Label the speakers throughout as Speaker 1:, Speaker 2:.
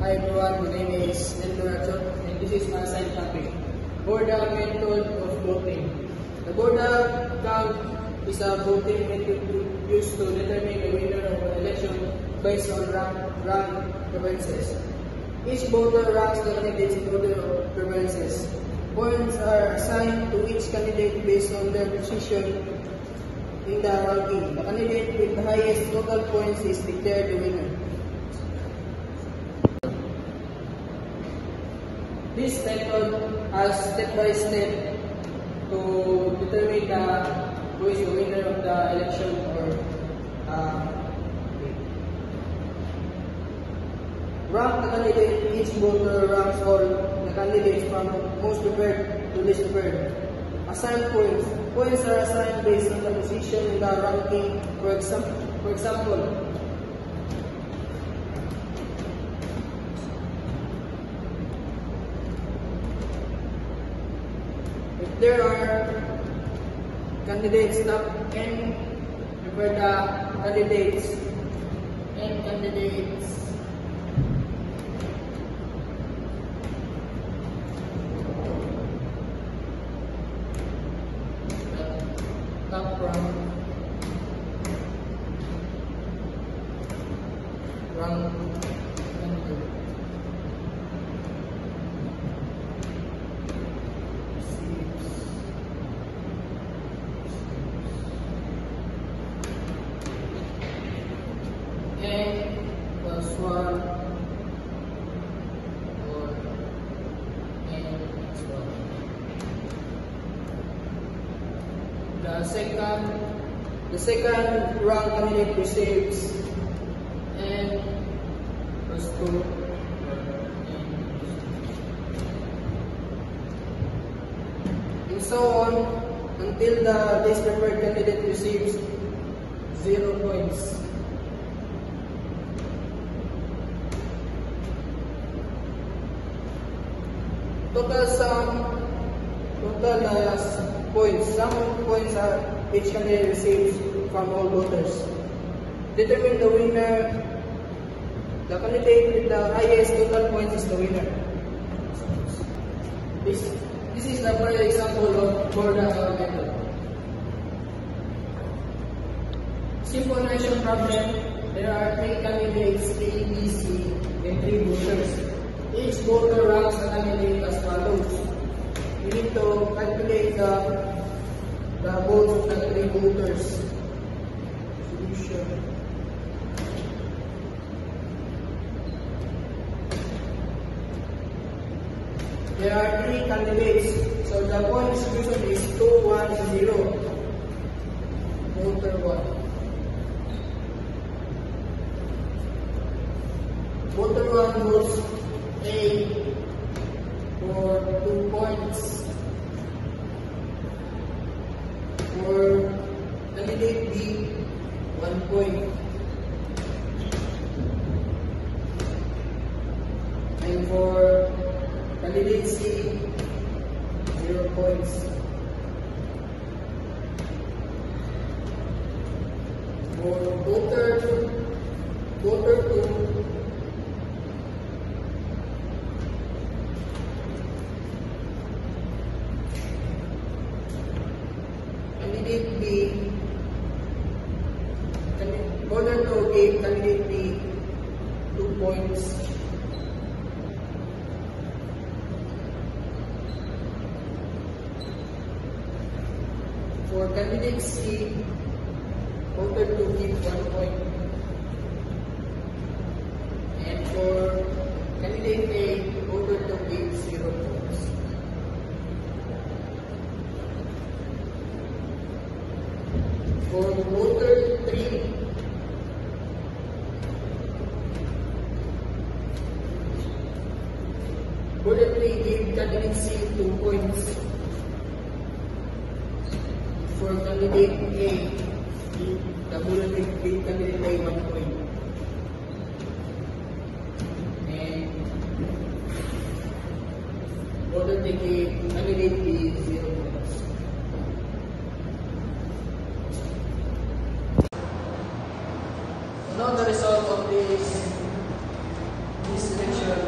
Speaker 1: Hi everyone, my name is Nendo Rachot and this is my assigned topic, Borda method of voting. The Borda count is a voting method used to determine the winner of an election based on rank preferences. Each voter ranks the candidates in order of preferences. Points are assigned to each candidate based on their position in the ranking. The candidate with the highest total points is declared the winner. This method has step-by-step to determine who is the winner of the election rank the candidate. Each voter ranks all the candidates from most preferred to least preferred. Assign points. Points are assigned based on the position in the ranking. For example, if there are candidates top n, prefer the candidates n candidates top rank N+1 or N+1. The second rank candidate receives N+2 and so on until the least preferred candidate receives 0 points. Total points. Sum of points are each candidate receives from all voters. Determine the winner. The candidate with the highest total points is the winner. This is the first example of Borda method. Simple relation problem. There are 3 candidates A, B, C, and 3 voters. Each voter ranks the candidate as follows. We need to calculate the votes of the 3 voters. Solution. There are 3 candidates, so the point distribution is 2, 1, 0. Voter 1. Voter 1 votes A for 2 points. For candidate B, 1 point. And for candidate C, 0 points. For voter 2, candidate B, voter 2 gave candidate B 2 points. For candidate C, voter 2 gave 1 point. And for candidate A, voter 2 gave 0 points. For voter 3, voter 3 gave candidate C 2 points. For candidate A, the voter 3 gave candidate A 1 point. And voter 3 gave candidate B 0 points. Now the result of this selection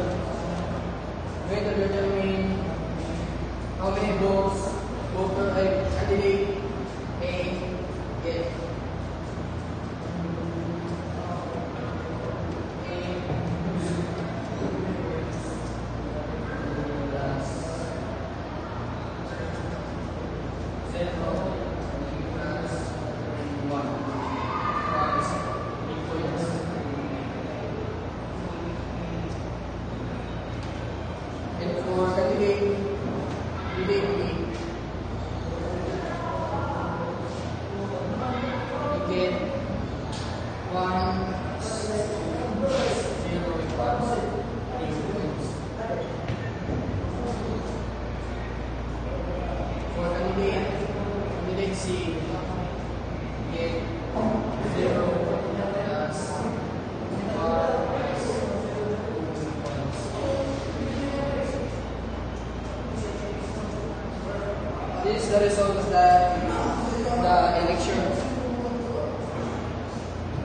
Speaker 1: the result of the election.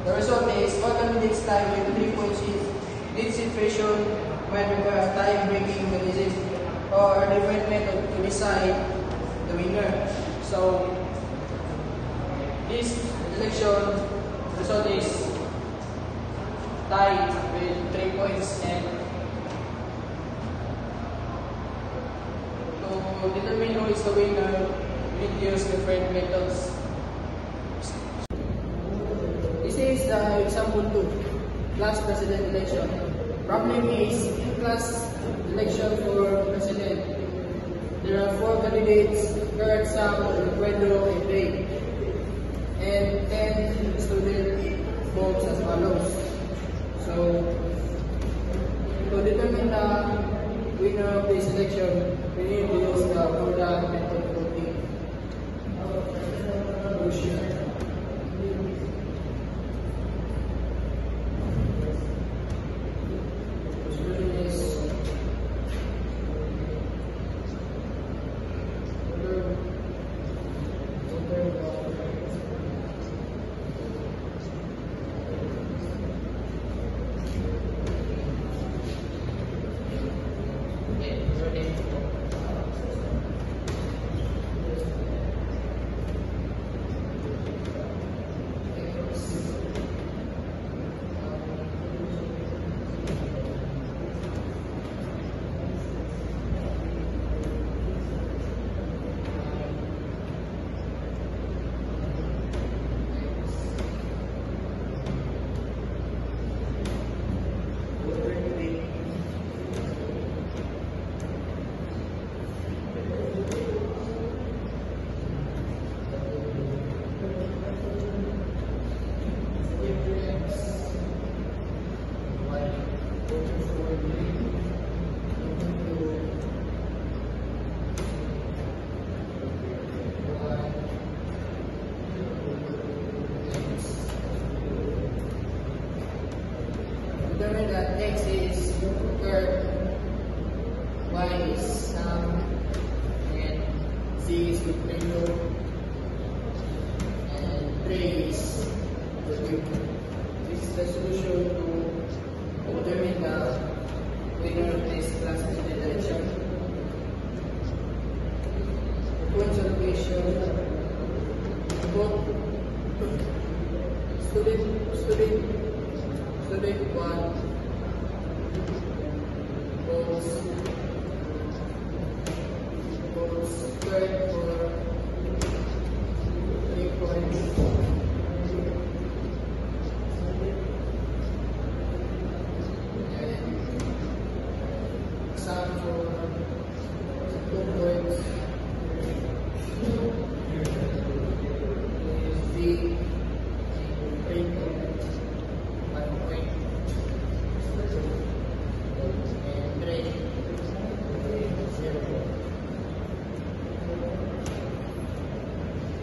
Speaker 1: The result is all candidates tied with 3 points each. This situation might require a tie-breaking mechanism or a different method to decide the winner. So, this election result is tied with 3 points, and to determine who is the winner, we need to use different methods. This is the example 2, class president election. Problem is, in class election for president, there are 4 candidates, Kurt, Sam, Pedro, and Ray, and 10 student votes as follows. So, to determine the winner of this election, we need to use the Borda method voting. Determine that X is Kurt, Y is Sam, and Z is Pedro, and 3 is the Duke. This is the solution to determine the winner of this class election. Points allocation. Vote student 1 votes Kurt for 3 points. And Sam for 2 points. Z 3 points. 1 point. And 3 0.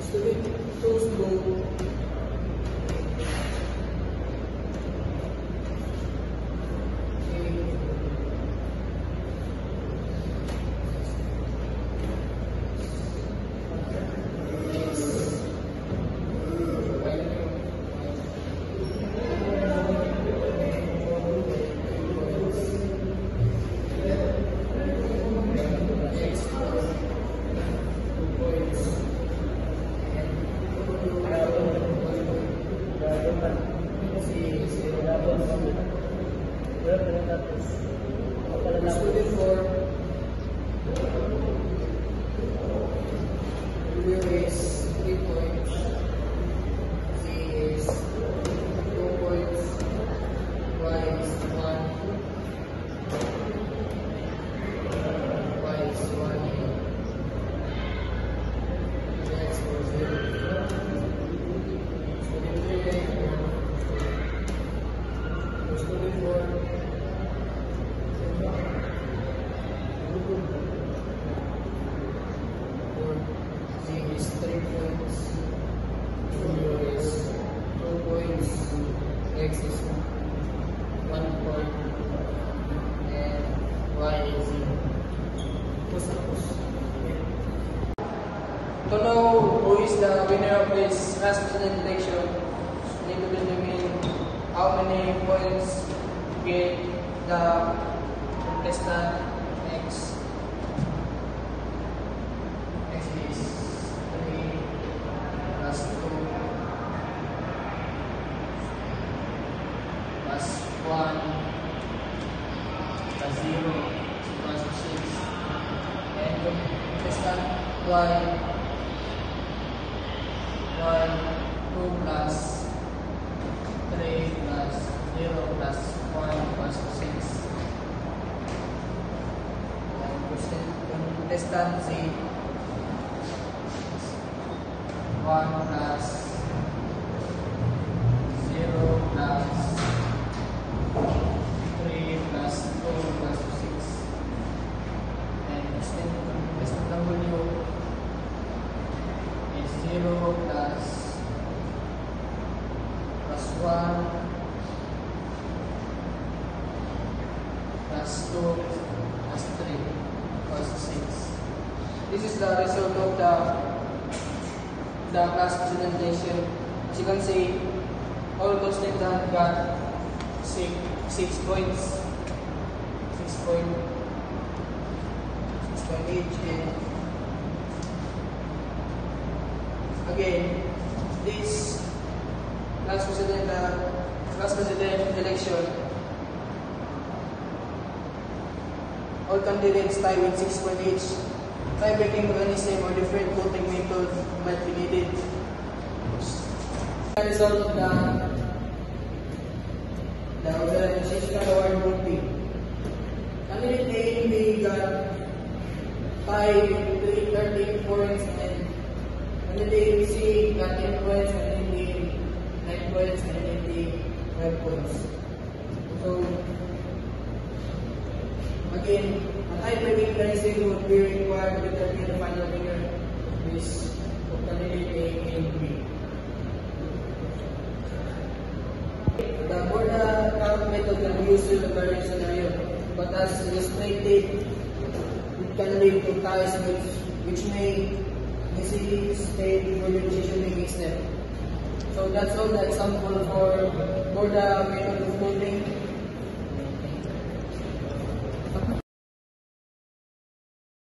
Speaker 1: Student choose vote. Student 4 Blue is 3 points, Z is 2 points, Y is 1, Y is 1, Z is 0. Student 3 Student 4 To know who is the winner of this last president election, you need to determine how many points get the contestant X. X is 3 plus 2 plus 1 plus 0 is equals to 6. And contestant Y 2 plus 3 plus 0 plus 1 equals to 6. And contestant Z 1 plus 0 plus 3 plus 2 plus 6. And contestant W is 0 plus 1 plus 2 plus 3 equals 6. This is the result of the class presentation. As you can see, all contestants got 6 points. 6 point each. And again, this class president election, all candidates tie with 6 points each. Tie-breaking of any same or different voting method might be needed. The result of the organizational award voting. Candidate A and B got tied with 13 points, and candidate C got 10 points, and candidate 9 points, and candidate 5 points. So, again, a tie-breaking pricing would be required to determine the final winner of this of candidate A and B. The board count method can be used in the current scenario, but as illustrated, it can lead to ties which may necessitate for the decision-making step. So that's all the example for board method of voting.